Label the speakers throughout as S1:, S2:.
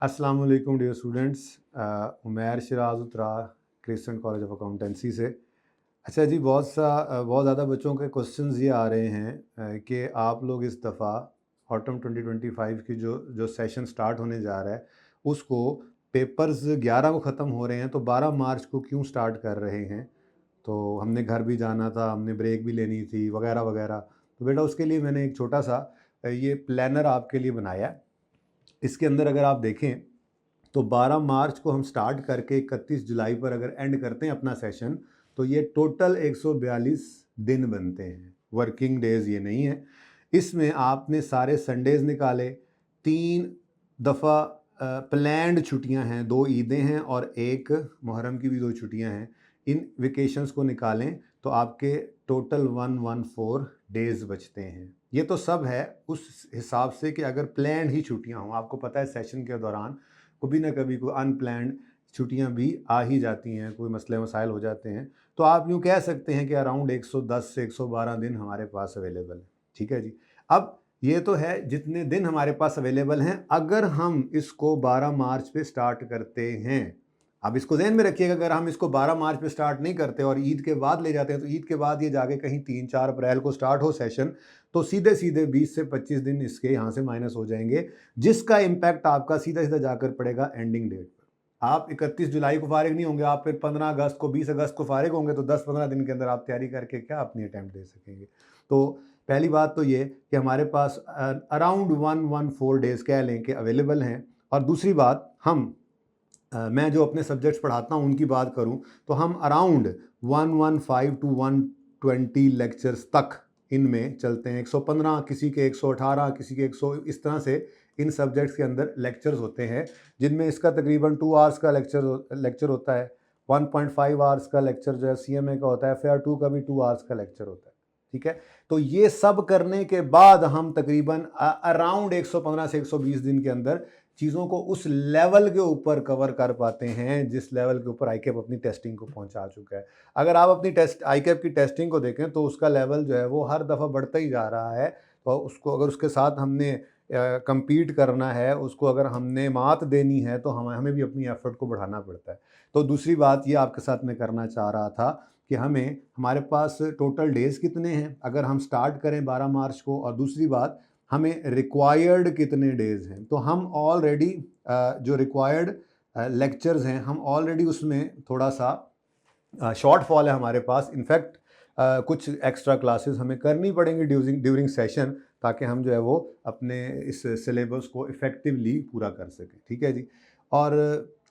S1: अस्सलाम वालेकुम dear students. Umair Shiraz Uttara Christian college of accountancy से। अच्छा जी, बहुत ज़्यादा बच्चों के क्वेश्चंस ये आ रहे हैं कि आप लोग इस दफ़ा ऑटम 2025 की जो जो सेशन स्टार्ट होने जा रहा है उसको पेपर्स 11 को ख़त्म हो रहे हैं, तो 12 मार्च को क्यों स्टार्ट कर रहे हैं। तो हमने घर भी जाना था, हमने ब्रेक भी लेनी थी वगैरह वगैरह। तो बेटा उसके लिए मैंने एक छोटा सा ये प्लानर आपके लिए बनाया है। इसके अंदर अगर आप देखें तो 12 मार्च को हम स्टार्ट करके 31 जुलाई पर अगर एंड करते हैं अपना सेशन, तो ये टोटल 142 दिन बनते हैं। वर्किंग डेज ये नहीं है। इसमें आपने सारे संडेज निकाले, 3 दफ़ा प्लैंड छुट्टियां हैं, 2 ईदें हैं और एक मुहर्रम की भी 2 छुट्टियां हैं। इन वेकेशंस को निकालें तो आपके टोटल 114 डेज बचते हैं। ये तो सब है उस हिसाब से कि अगर प्लैंड ही छुट्टियां हों। आपको पता है सेशन के दौरान कभी ना कभी कोई अनप्लैंड छुट्टियां भी आ ही जाती हैं, कोई मसले मसाइल हो जाते हैं। तो आप यूँ कह सकते हैं कि अराउंड 110 से 112 दिन हमारे पास अवेलेबल है। ठीक है जी। अब ये तो है जितने दिन हमारे पास अवेलेबल हैं। अगर हम इसको 12 मार्च पे स्टार्ट करते हैं, अब इसको ध्यान में रखिएगा, अगर हम इसको 12 मार्च पे स्टार्ट नहीं करते और ईद के बाद ले जाते हैं, तो ईद के बाद ये जाके कहीं 3-4 अप्रैल को स्टार्ट हो सेशन, तो सीधे सीधे 20 से 25 दिन इसके यहाँ से माइनस हो जाएंगे, जिसका इम्पैक्ट आपका सीधा सीधा जाकर पड़ेगा एंडिंग डेट पर। आप 31 जुलाई को फारिग नहीं होंगे, आप फिर 15 अगस्त को 20 अगस्त को फारिग होंगे, तो 10-15 दिन के अंदर आप तैयारी करके क्या अपनी अटैम्प्ट दे सकेंगे। तो पहली बात तो ये कि हमारे पास अराउंड 114 डेज कह लें कि अवेलेबल हैं। और दूसरी बात, मैं जो अपने सब्जेक्ट्स पढ़ाता हूँ उनकी बात करूँ तो हम अराउंड 115 टू 120 लेक्चर्स तक इनमें चलते हैं। 115, किसी के 118, किसी के 100, इस तरह से इन सब्जेक्ट्स के अंदर लेक्चर्स होते हैं, जिनमें इसका तकरीबन 2 आवर्स का लेक्चर होता है। 1.5 आवर्स का लेक्चर जो है CMA का होता है, FAR 2 का भी 2 आवर्स का लेक्चर होता है। ठीक है, तो ये सब करने के बाद हम तकरीबन अराउंड 115 से 120 दिन के अंदर चीज़ों को उस लेवल के ऊपर कवर कर पाते हैं जिस लेवल के ऊपर आईकैप अपनी टेस्टिंग को पहुंचा चुका है। अगर आप अपनी आईकैप की टेस्टिंग को देखें तो उसका लेवल जो है वो हर दफ़ा बढ़ता ही जा रहा है। तो उसको अगर उसके साथ हमने compete करना है, उसको अगर हमने मात देनी है, तो हमें भी अपनी एफर्ट को बढ़ाना पड़ता है। तो दूसरी बात ये आपके साथ मैं करना चाह रहा था कि हमारे पास टोटल डेज़ कितने हैं अगर हम स्टार्ट करें 12 मार्च को, और दूसरी बात हमें रिक्वायर्ड कितने डेज़ हैं। तो हम ऑलरेडी जो रिक्वायर्ड लेक्चर्स हैं, हम ऑलरेडी उसमें थोड़ा सा शॉर्टफॉल है हमारे पास। इनफैक्ट कुछ एक्स्ट्रा क्लासेस हमें करनी पड़ेंगी ड्यूरिंग सेशन, ताकि हम जो है वो अपने इस सिलेबस को इफ़ेक्टिवली पूरा कर सकें। ठीक है जी। और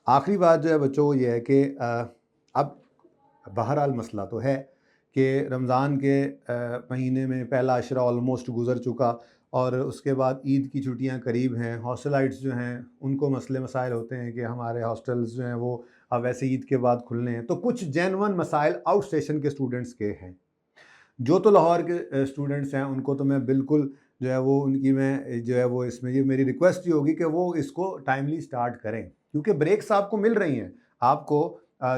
S1: आखिरी बात जो है बच्चों वो ये है कि अब बहरहाल मसला तो है कि रमज़ान के महीने में पहला अशरा ऑलमोस्ट गुज़र चुका, और उसके बाद ईद की छुट्टियां करीब हैं। हॉस्टलाइट्स जो हैं उनको मसले मसाइल होते हैं कि हमारे हॉस्टल्स जो हैं वो अब वैसे ईद के बाद खुलने हैं। तो कुछ जेन्युइन मसाइल आउट स्टेशन के स्टूडेंट्स के हैं। जो तो लाहौर के स्टूडेंट्स हैं उनको तो मैं बिल्कुल जो है वो उनकी मैं जो है वो इसमें ये मेरी रिक्वेस्ट ही होगी कि वो इसको टाइमली स्टार्ट करें, क्योंकि ब्रेक्स आपको मिल रही हैं। आपको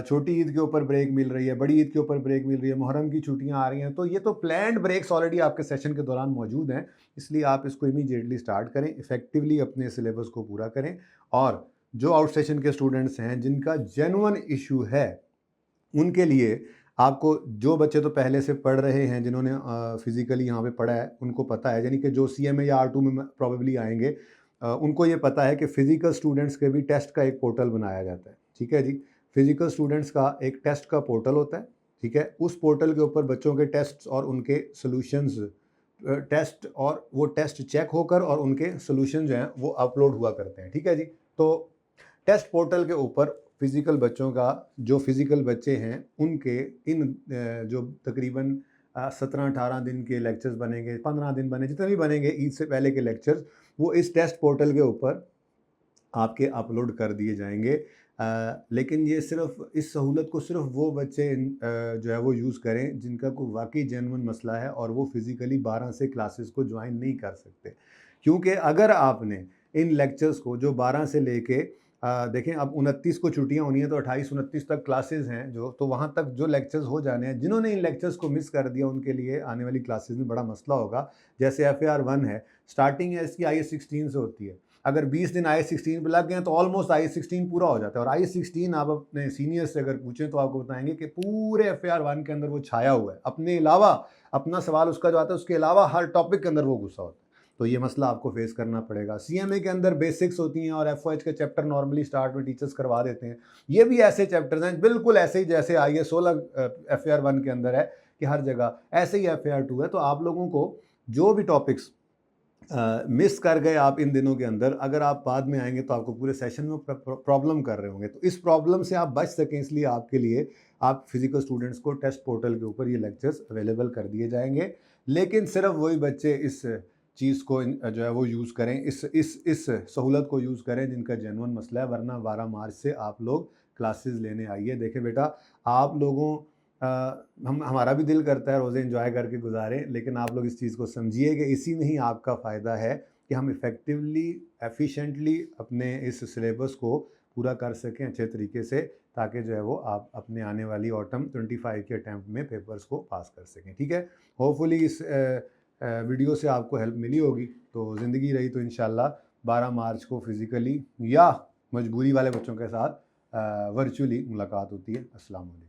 S1: छोटी ईद के ऊपर ब्रेक मिल रही है, बड़ी ईद के ऊपर ब्रेक मिल रही है, मुहर्रम की छुट्टियां आ रही हैं, तो ये तो प्लान्ड ब्रेक्स ऑलरेडी आपके सेशन के दौरान मौजूद हैं। इसलिए आप इसको इमीडिएटली स्टार्ट करें, इफेक्टिवली अपने सिलेबस को पूरा करें। और जो आउट स्टेशन के स्टूडेंट्स हैं जिनका जेन्युइन इशू है, उनके लिए आपको, जो बच्चे तो पहले से पढ़ रहे हैं, जिन्होंने फिज़िकली यहाँ पे पढ़ा है, उनको पता है, यानी कि जो CMA या R2 में प्रॉबेबली आएंगे, उनको ये पता है कि फ़िज़िकल स्टूडेंट्स के भी टेस्ट का एक पोर्टल बनाया जाता है। ठीक है जी। फ़िज़िकल स्टूडेंट्स का एक टेस्ट का पोर्टल होता है। ठीक है, उस पोर्टल के ऊपर बच्चों के टेस्ट्स और उनके सोल्यूशंस टेस्ट और वो टेस्ट चेक होकर और उनके सोल्यूशन जो हैं वो अपलोड हुआ करते हैं। ठीक है जी। तो टेस्ट पोर्टल के ऊपर फिज़िकल बच्चों का, जो फिज़िकल बच्चे हैं उनके इन जो तकरीबन 17-18 दिन के लेक्चर्स बनेंगे, 15 दिन बने, जितने भी बनेंगे ईद से पहले के लेक्चर्स, वो इस टेस्ट पोर्टल के ऊपर आपके अपलोड कर दिए जाएंगे। लेकिन ये सिर्फ इस सहूलत को सिर्फ वो बच्चे जो है वो यूज़ करें जिनका कोई वाकई जेन्युइन मसला है और वो फिज़िकली 12 से क्लासेस को ज्वाइन नहीं कर सकते। क्योंकि अगर आपने इन लेक्चर्स को जो 12 से लेके देखें, अब 29 को छुट्टियां होनी है, तो 28-29 तक क्लासेस हैं जो, तो वहाँ तक जो लेक्चर्स हो जाने हैं, जिन्होंने इन लेक्चर्स को मिस कर दिया उनके लिए आने वाली क्लासेस में बड़ा मसला होगा। जैसे FAR 1 है, स्टार्टिंग है इसकी IS 16 से होती है। अगर 20 दिन IS-16 पे लग गए तो ऑलमोस्ट IS-16 पूरा हो जाता है। और IS-16 आप अपने सीनियर से अगर पूछें तो आपको बताएंगे कि पूरे FAR 1 के अंदर वो छाया हुआ है। अपने अलावा अपना सवाल उसका जो आता है उसके अलावा हर टॉपिक के अंदर वो घुसा होता है। तो ये मसला आपको फेस करना पड़ेगा। CMA के अंदर बेसिक्स होती हैं और FOH के चैप्टर नॉर्मली स्टार्ट में टीचर्स करवा देते हैं। ये भी ऐसे चैप्टर्स हैं बिल्कुल ऐसे ही जैसे IS-16 FAR 1 के अंदर है कि हर जगह ऐसे ही FAR 2 है। तो आप लोगों को जो भी टॉपिक्स मिस कर गए आप इन दिनों के अंदर, अगर आप बाद में आएंगे तो आपको पूरे सेशन में प्रॉब्लम कर रहे होंगे। तो इस प्रॉब्लम से आप बच सकें इसलिए आपके लिए आप फिजिकल स्टूडेंट्स को टेस्ट पोर्टल के ऊपर ये लेक्चर्स अवेलेबल कर दिए जाएंगे। लेकिन सिर्फ वही बच्चे इस चीज़ को जो है वो यूज़ करें, इस सहूलत को यूज़ करें जिनका जेन्युइन मसला है, वरना 12 मार्च से आप लोग क्लासेस लेने आइए। देखें बेटा, आप लोगों हमारा भी दिल करता है रोज़े एंजॉय करके गुजारें, लेकिन आप लोग इस चीज़ को समझिए कि इसी में ही आपका फ़ायदा है कि हम इफ़ेक्टिवली एफिशिएंटली अपने इस सिलेबस को पूरा कर सकें अच्छे तरीके से, ताकि जो है वो आप अपने आने वाली ऑटम 25 के अटैम्प्ट में पेपर्स को पास कर सकें। ठीक है, होपफुली इस वीडियो से आपको हेल्प मिली होगी। तो ज़िंदगी रही तो इंशाल्लाह 12 मार्च को फ़िज़िकली या मजबूरी वाले बच्चों के साथ वर्चुअली मुलाकात होती है। अस्सलाम वालेकुम।